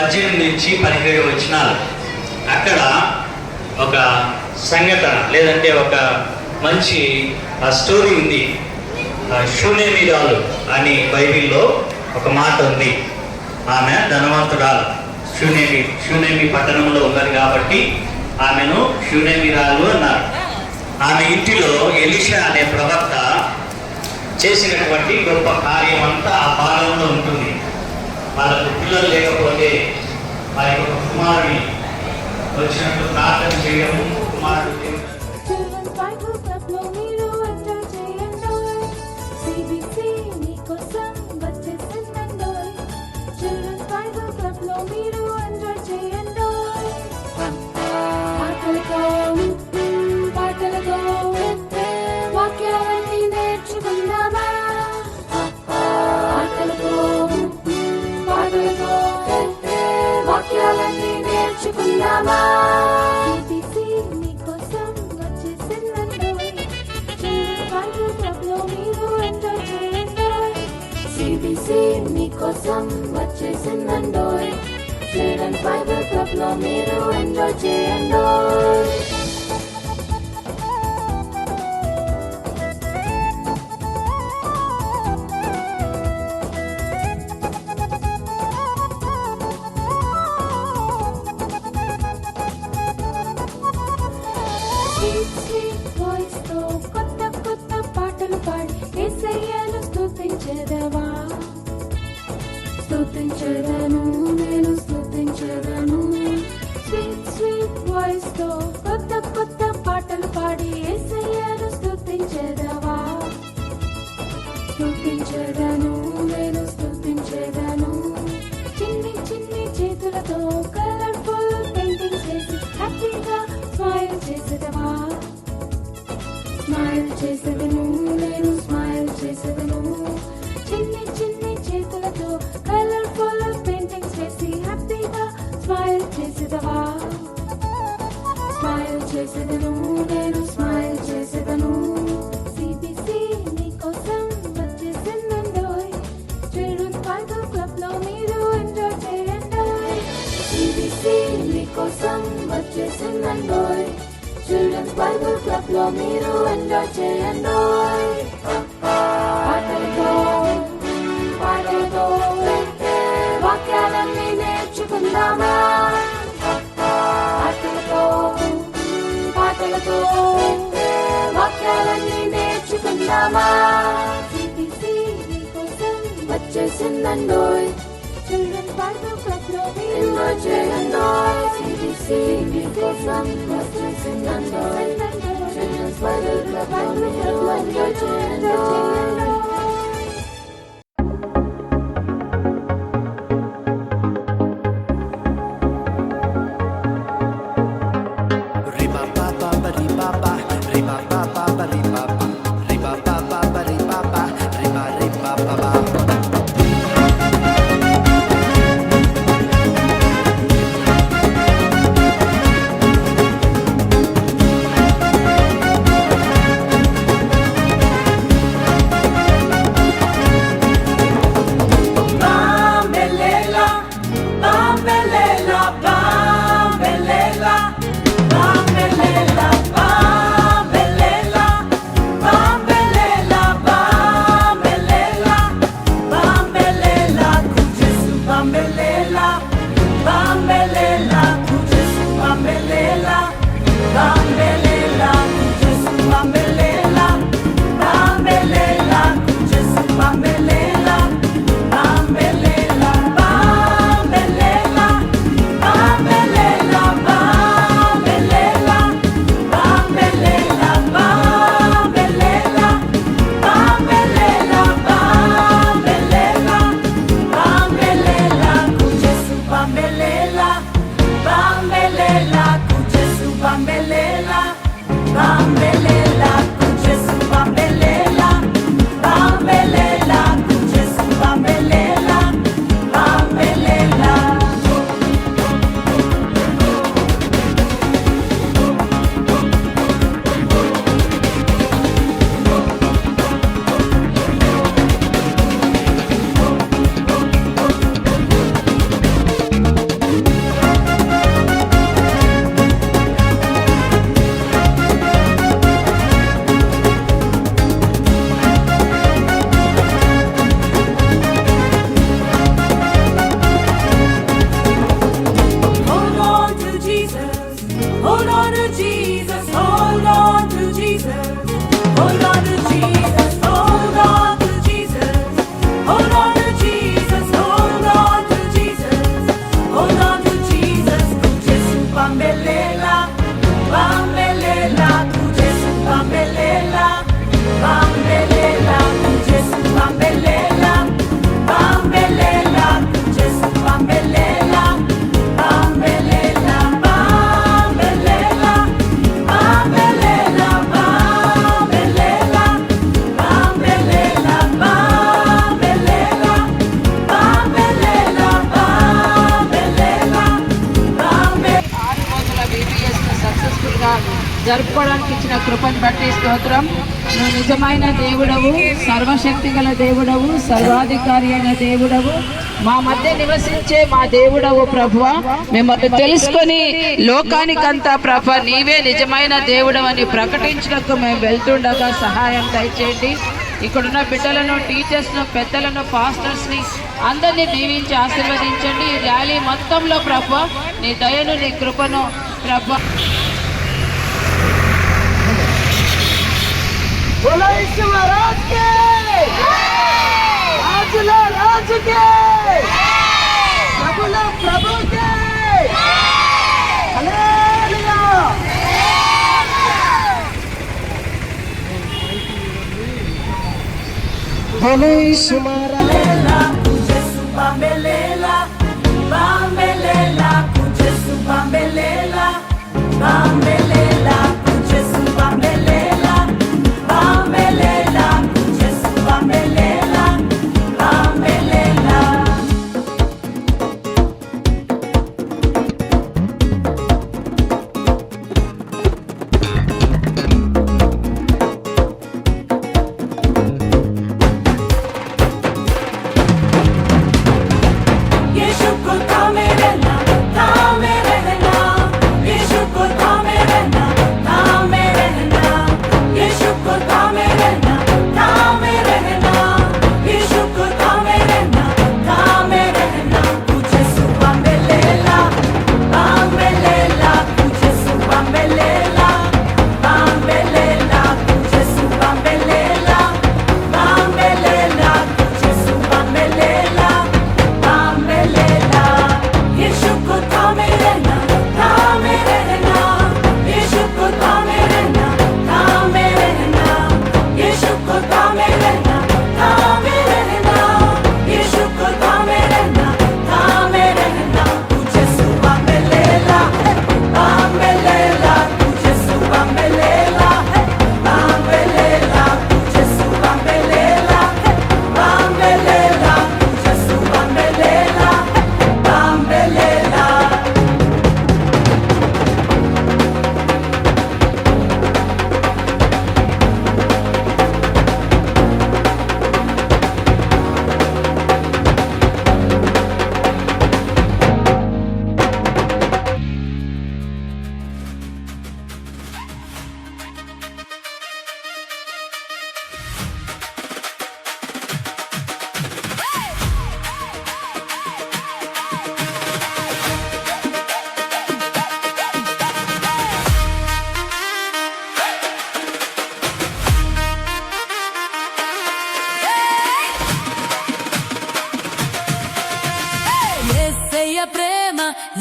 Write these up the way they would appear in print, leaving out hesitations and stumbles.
18-17 వచనాలు. అక్కడ ఒక సంఘటన లేదంటే ఒక మంచి స్టోరీ ఉంది. షూనేమిరాలు అని బైబిల్లో ఒక మాట ఉంది. ఆమె ధనవంతురాలు, షూనేమి పట్టణంలో ఉన్నది కాబట్టి ఆమెను షూనేమిరాలు అన్నారు. ఆమె ఇంటిలో ఎలీషా అనే ప్రవక్త చేసినటువంటి గొప్ప కార్యం అంతా ఆ భాగంలో ఉంటుంది. వాళ్ళకు పిల్లలు లేకపోతే వారి యొక్క కుమారుని వచ్చినట్టు ప్రార్థన చేయడము, కుమారుడు కోసం వచ్చేసిందండోయ్. చిల్డ్రన్ బైబిల్ క్లబ్ లో మీరు ఎంజాయ్ చేయండోయ్. కొత్త పాటలు పాడి యేసయ్యను స్తుతించెదవా. స్తుతించెదను, నేను స్తుతించెదను. స్వీట్ స్వీట్ వాయిస్ తో కొత్త పాటలు పాడి యేసయ్యను స్తుతించెదవా. స్తుతించెదను, నేను స్తుతించెదను. చిన్ని చిన్ని చేతులతో కలర్ఫుల్ పెయింటింగ్స్ వేసి హ్యాపీగా స్మైల్ చేసేదవా. స్మైల్ చేసేదను, నేను స్మైల్ చేసేదను. చిన్ని చిన్ని చేతులతో కలర్ఫుల్ పెయింటింగ్స్ వేసి హ్యాపీగా స్మైల్ చేసేదవా. స్మైల్ చేసేదను, నేను స్మైల్ చేసేదను. సిబిసి నీకోసం వచ్చేసిందండోయ్. చిల్డ్రన్ బైబిల్ క్లబ్ లో మీరు ఎంజాయ్ చేయండోయ్. సిబిసి నీకోసం వచ్చేసిందండోయ్. చిల్డ్రన్స్ బైబిల్ క్లబ్ లో మీరు ఎంజాయ్ చేయండోయ్. పాటలతో వాక్యాలన్నీ నేర్చుకుందామా. పాటలతో వాక్యాలన్నీ నేర్చుకుందామా. సిబిసి నీకోసం వచ్చేసిందండోయ్. చిల్డ్రన్స్ బైబిల్ క్లబ్ లో ఎంజాయ్ చేయండోయ్. సిబిసి నీకోసం వచ్చేసిందండోయ్. చిల్డ్రన్స్ బైబిల్ క్లబ్ లో మీరు ఎంజాయ్ చేయండోయ్. బట్టి స్తోత్రం. నువ్వు నిజమైన దేవుడవు, సర్వశక్తి గల దేవుడవు, సర్వాధికారి అయిన దేవుడవు, మా మధ్య నివసించే మా దేవుడవు ప్రభువా. మిమ్మల్ని తెలుసుకొని లోకానికంతా ప్రభ నీవే నిజమైన దేవుడవని ప్రకటించడానికి మేము వెళ్తుండగా సహాయం దయచేయండి. ఇక్కడున్న బిడ్డలను, టీచర్స్ను, పెద్దలను, పాస్టర్స్ని అందరినీ దీవించి ఆశీర్వదించండి. ఈ ర్యాలీ మొత్తంలో ప్రభ నీ దయను, నీ కృపను ప్రభ Bambelela, kujesu bambelela, bambelela, kujesu bambelela, bambelela, kujesu bambelela, bambelela, kujesu bambelela, bambelela. यीशु को थामे रहना, थामे रहना, यीशु को थामे रहना, थामे रहना, यीशु को थामे रहना, थामे रहना, यीशु को थामे रहना, थामे रहना. तुझे सुबह में लेला, तुझे सुबह में लेला, तुझे सुबह में लेला, तुझे सुबह में लेला. यीशु को थामे रहना, थामे रहना, यीशु को थामे रहना, थामे रहना, यीशु को थामे रहना, थामे रहना, यीशु को थामे रहना, थामे रहना. तुझे सुबह में लेला, तुझे सुबह में लेला, तुझे सुबह में लेला, तुझे सुबह में लेला.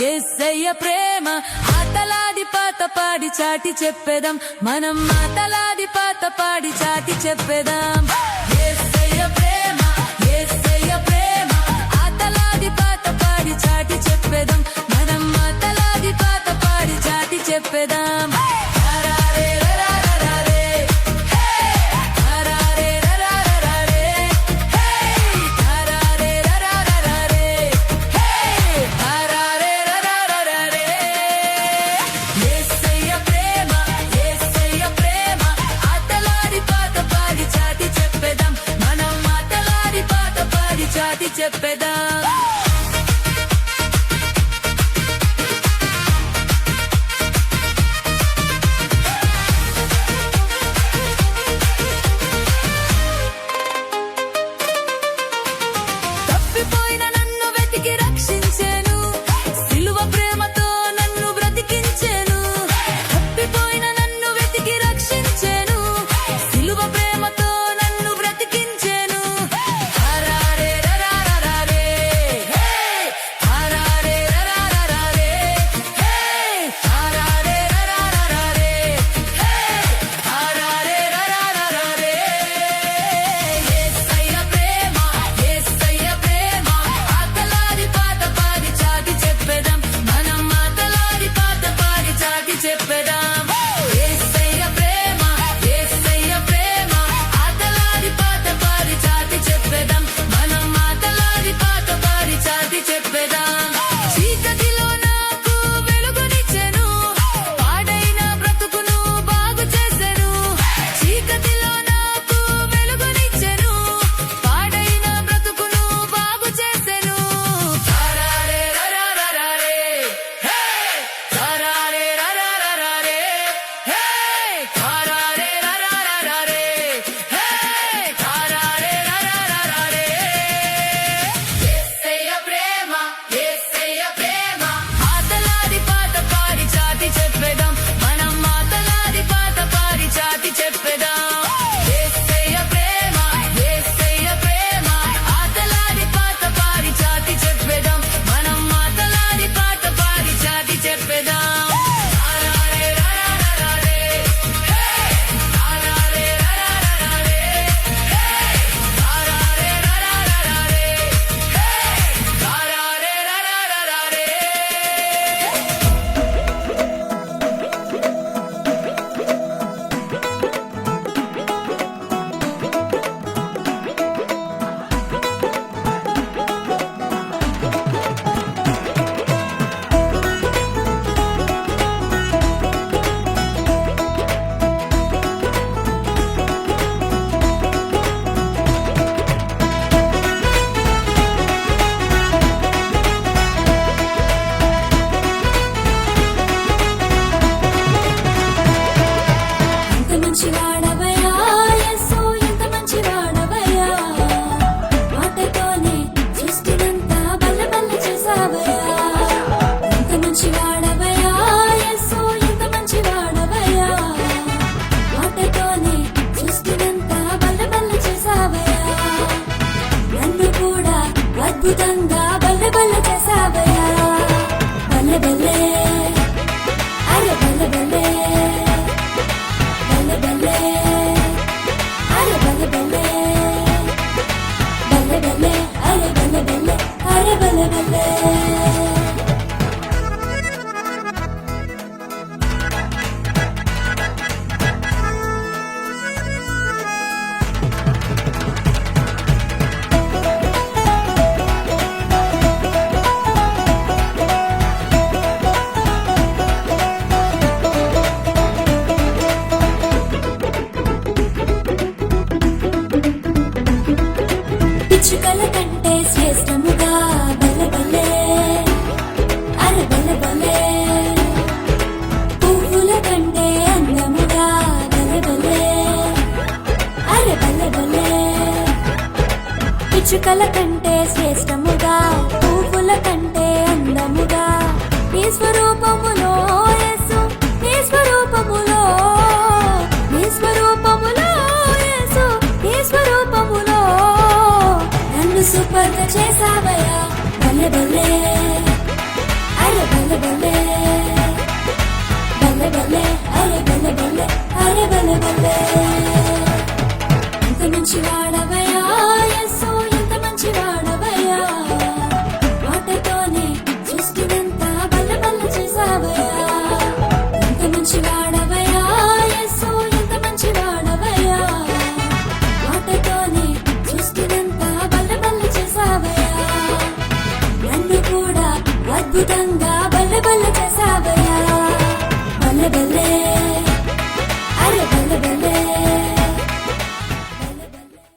యేసయ్య ప్రేమ ఆటలాడి పాట పాడి చాటి చెప్పేదాం, మనం ఆటలాడి పాట పాడి చాటి చెప్పేదాం. యేసయ్య ప్రేమ, యేసయ్య ప్రేమ ఆటలాడి పాట పాడి చాటి చెప్పేదాం, మనం ఆటలాడి పాట పాడి చాటి చెప్పేదాం. చెప్పేదాం. తప్పిపోయిన నన్ను వెతికి రక్షించెను, సిలువ ప్రేమతో నన్ను బ్రతికించెను. తప్పిపోయిన నన్ను వెతికి రక్షించెను, సిలువ ప్రేమతో నన్ను బ్రతికించెను. హరారే రరారే, హే మంచివాడవయ్యా యేసు ఎంత మంచివాడవయ్యా మాటతోనే సృష్టినంతా బల్లబల్ల చేసావయ్యా ఎంత మంచివాడవయ్యా యేసు ఎంత మంచివాడవయ్యా మాటతోనే సృష్టినంతా బల్లబల్ల చేసావయ్యా నన్ను కూడా అద్భుతంగా బల్లబల్ల చేసావయ్యా బల్లబల్లే అరే బల్లబల్లే బల్లె బల్లె అరే బల్లె బల్లె బల్లె బల్లె అరే బల్లె బల్లె అరే బల్లె బల్లె పిచ్చుకల కంటే శ్రేష్టముగా బల్లె బల్లె అరే బల్లె బల్లె పువ్వుల కంటే అందముగా బల్లె బల్లె అరే బల్లె బల్లె పిచ్చుకల కంటే శ్రేష్టముగా పువ్వుల కంటే అందముగా నీ స్వరూపములో యేసు నీ స్వరూపములో నీ స్వరూపములో యేసు నీ స్వరూపములో నన్ను సూపర్గా చేసావయ్యా బల్లె బల్లె అరే బల్లె బల్లె బల్లె బల్లె అరే బల్లె బల్లె అరే బల్లె బల్లె ఎంత మంచివాడవయ్యా యేసు ఎంత మంచివాడవయ్యా మాటతోనే సృష్టినంతా బల్లబల్ల చేసావయ్యా ఎంత మంచివాడవయ్యా యేసు ఎంత మంచివాడవయ్యా మాటతోనే సృష్టినంతా బల్లబల్ల చేసావయ్యా నన్ను కూడా అద్భుతంగా బల్లబల్ల చేసావయ్యా